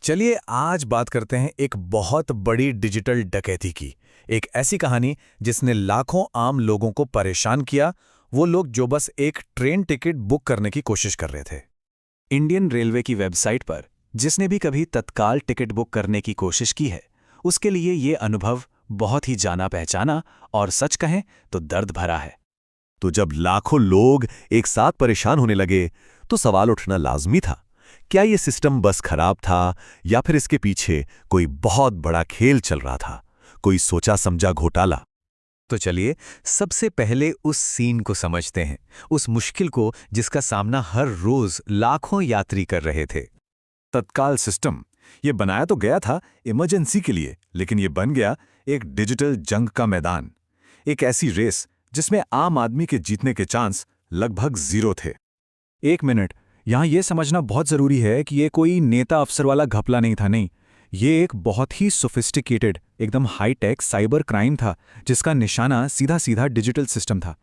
चलिए आज बात करते हैं एक बहुत बड़ी डिजिटल डकैती की। एक ऐसी कहानी जिसने लाखों आम लोगों को परेशान किया, वो लोग जो बस एक ट्रेन टिकट बुक करने की कोशिश कर रहे थे। इंडियन रेलवे की वेबसाइट पर जिसने भी कभी तत्काल टिकट बुक करने की कोशिश की है, उसके लिए ये अनुभव बहुत ही जाना पहचाना और सच कहें तो दर्द भरा है। तो जब लाखों लोग एक साथ परेशान होने लगे, तो सवाल उठना लाजमी था, क्या ये सिस्टम बस खराब था या फिर इसके पीछे कोई बहुत बड़ा खेल चल रहा था, कोई सोचा समझा घोटाला। तो चलिए सबसे पहले उस सीन को समझते हैं, उस मुश्किल को जिसका सामना हर रोज लाखों यात्री कर रहे थे। तत्काल सिस्टम ये बनाया तो गया था इमरजेंसी के लिए, लेकिन ये बन गया एक डिजिटल जंग का मैदान, एक ऐसी रेस जिसमें आम आदमी के जीतने के चांस लगभग जीरो थे। एक मिनट, यहाँ ये समझना बहुत जरूरी है कि ये कोई नेता अफसर वाला घपला नहीं था। नहीं, ये एक बहुत ही सोफिस्टिकेटेड, एकदम हाईटेक साइबर क्राइम था जिसका निशाना सीधा सीधा डिजिटल सिस्टम था।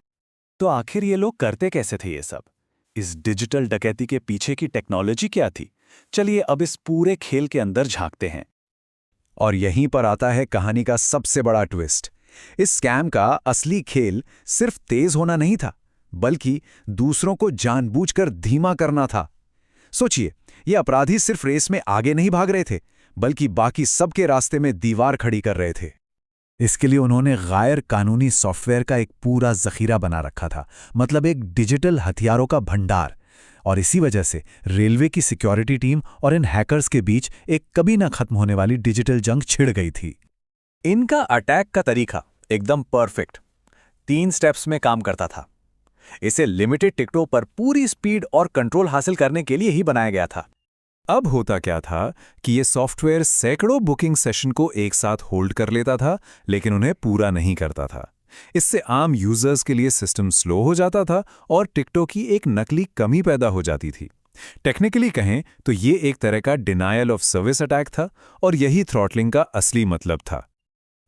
तो आखिर ये लोग करते कैसे थे ये सब? इस डिजिटल डकैती के पीछे की टेक्नोलॉजी क्या थी? चलिए अब इस पूरे खेल के अंदर झांकते हैं। और यहीं पर आता है कहानी का सबसे बड़ा ट्विस्ट। इस स्कैम का असली खेल सिर्फ तेज होना नहीं था, बल्कि दूसरों को जानबूझकर धीमा करना था। सोचिए, ये अपराधी सिर्फ रेस में आगे नहीं भाग रहे थे, बल्कि बाकी सबके रास्ते में दीवार खड़ी कर रहे थे। इसके लिए उन्होंने गैर कानूनी सॉफ्टवेयर का एक पूरा जखीरा बना रखा था, मतलब एक डिजिटल हथियारों का भंडार। और इसी वजह से रेलवे की सिक्योरिटी टीम और इन हैकर्स के बीच एक कभी ना खत्म होने वाली डिजिटल जंग छिड़ गई थी। इनका अटैक का तरीका एकदम परफेक्ट 3 स्टेप्स में काम करता था। इसे लिमिटेड टिकटों पर पूरी स्पीड और कंट्रोल हासिल करने के लिए ही बनाया गया था। अब होता क्या था कि ये सॉफ्टवेयर सैकड़ों बुकिंग सेशन को एक साथ होल्ड कर लेता था, लेकिन उन्हें पूरा नहीं करता था। इससे आम यूजर्स के लिए सिस्टम स्लो हो जाता था और टिकटों की एक नकली कमी पैदा हो जाती थी। टेक्निकली कहें तो ये एक तरह का डिनायल ऑफ सर्विस अटैक था, और यही थ्रॉटलिंग का असली मतलब था।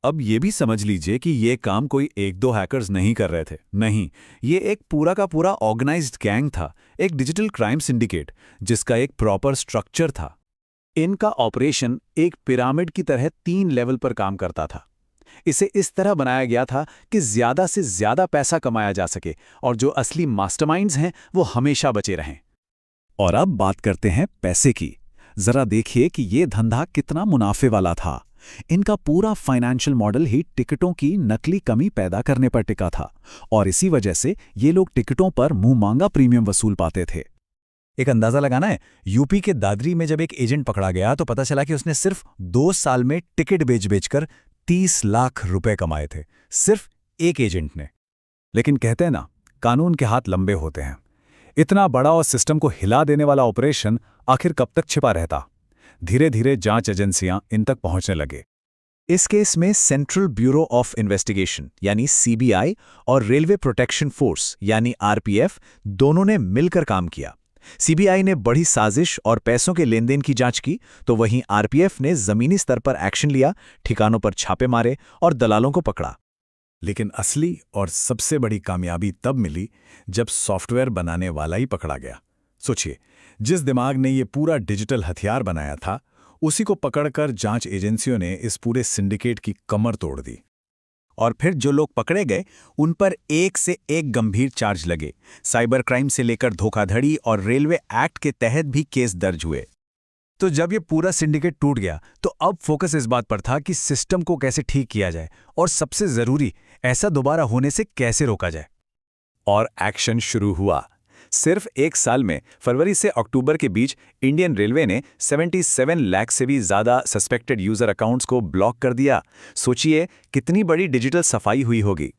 अब ये भी समझ लीजिए कि ये काम कोई एक दो हैकर्स नहीं कर रहे थे। नहीं, ये एक पूरा का पूरा ऑर्गेनाइज्ड गैंग था, एक डिजिटल क्राइम सिंडिकेट जिसका एक प्रॉपर स्ट्रक्चर था। इनका ऑपरेशन एक पिरामिड की तरह 3 लेवल पर काम करता था। इसे इस तरह बनाया गया था कि ज्यादा से ज्यादा पैसा कमाया जा सके और जो असली मास्टरमाइंड्स हैं वो हमेशा बचे रहें। और अब बात करते हैं पैसे की। जरा देखिए कि ये धंधा कितना मुनाफे वाला था। इनका पूरा फाइनेंशियल मॉडल ही टिकटों की नकली कमी पैदा करने पर टिका था, और इसी वजह से ये लोग टिकटों पर मुंह मांगा प्रीमियम वसूल पाते थे। एक अंदाजा लगाना है, यूपी के दादरी में जब एक एजेंट पकड़ा गया तो पता चला कि उसने सिर्फ 2 साल में टिकट बेच-बेचकर 30 लाख रुपए कमाए थे, सिर्फ एक एजेंट ने। लेकिन कहते हैं ना, कानून के हाथ लंबे होते हैं। इतना बड़ा और सिस्टम को हिला देने वाला ऑपरेशन आखिर कब तक छिपा रहता? धीरे धीरे जांच एजेंसियां इन तक पहुंचने लगे। इस केस में सेंट्रल ब्यूरो ऑफ इन्वेस्टिगेशन यानी सीबीआई और रेलवे प्रोटेक्शन फोर्स यानी आरपीएफ दोनों ने मिलकर काम किया। सीबीआई ने बड़ी साजिश और पैसों के लेन देन की जांच की, तो वहीं आरपीएफ ने जमीनी स्तर पर एक्शन लिया, ठिकानों पर छापे मारे और दलालों को पकड़ा। लेकिन असली और सबसे बड़ी कामयाबी तब मिली जब सॉफ्टवेयर बनाने वाला ही पकड़ा गया। सोचिए, जिस दिमाग ने ये पूरा डिजिटल हथियार बनाया था, उसी को पकड़कर जांच एजेंसियों ने इस पूरे सिंडिकेट की कमर तोड़ दी। और फिर जो लोग पकड़े गए उन पर एक से एक गंभीर चार्ज लगे। साइबर क्राइम से लेकर धोखाधड़ी और रेलवे एक्ट के तहत भी केस दर्ज हुए। तो जब ये पूरा सिंडिकेट टूट गया तो अब फोकस इस बात पर था कि सिस्टम को कैसे ठीक किया जाए, और सबसे जरूरी, ऐसा दोबारा होने से कैसे रोका जाए। और एक्शन शुरू हुआ। सिर्फ 1 साल में फरवरी से अक्टूबर के बीच इंडियन रेलवे ने 77 लाख से भी ज्यादा सस्पेक्टेड यूजर अकाउंट्स को ब्लॉक कर दिया। सोचिए कितनी बड़ी डिजिटल सफाई हुई होगी।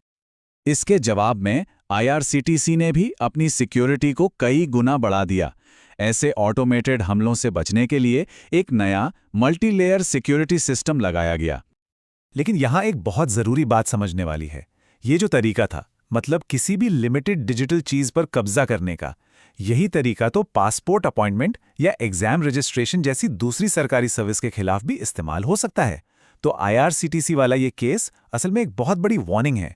इसके जवाब में आईआरसीटीसी ने भी अपनी सिक्योरिटी को कई गुना बढ़ा दिया। ऐसे ऑटोमेटेड हमलों से बचने के लिए एक नया मल्टीलेयर सिक्योरिटी सिस्टम लगाया गया। लेकिन यहां एक बहुत जरूरी बात समझने वाली है। ये जो तरीका था, मतलब किसी भी लिमिटेड डिजिटल चीज पर कब्जा करने का, यही तरीका तो पासपोर्ट अपॉइंटमेंट या एग्जाम रजिस्ट्रेशन जैसी दूसरी सरकारी सर्विस के खिलाफ भी इस्तेमाल हो सकता है। तो आईआरसीटीसी वाला ये केस असल में एक बहुत बड़ी वार्निंग है।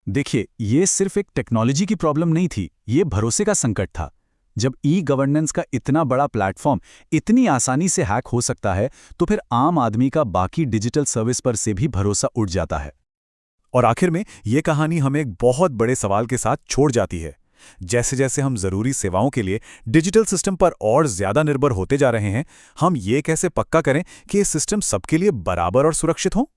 देखिए, ये सिर्फ एक टेक्नोलॉजी की प्रॉब्लम नहीं थी, ये भरोसे का संकट था। जब ई गवर्नेंस का इतना बड़ा प्लेटफॉर्म इतनी आसानी से हैक हो सकता है, तो फिर आम आदमी का बाकी डिजिटल सर्विस पर से भी भरोसा उठ जाता है। और आखिर में ये कहानी हमें एक बहुत बड़े सवाल के साथ छोड़ जाती है। जैसे जैसे हम ज़रूरी सेवाओं के लिए डिजिटल सिस्टम पर और ज़्यादा निर्भर होते जा रहे हैं, हम ये कैसे पक्का करें कि ये सिस्टम सबके लिए बराबर और सुरक्षित हो?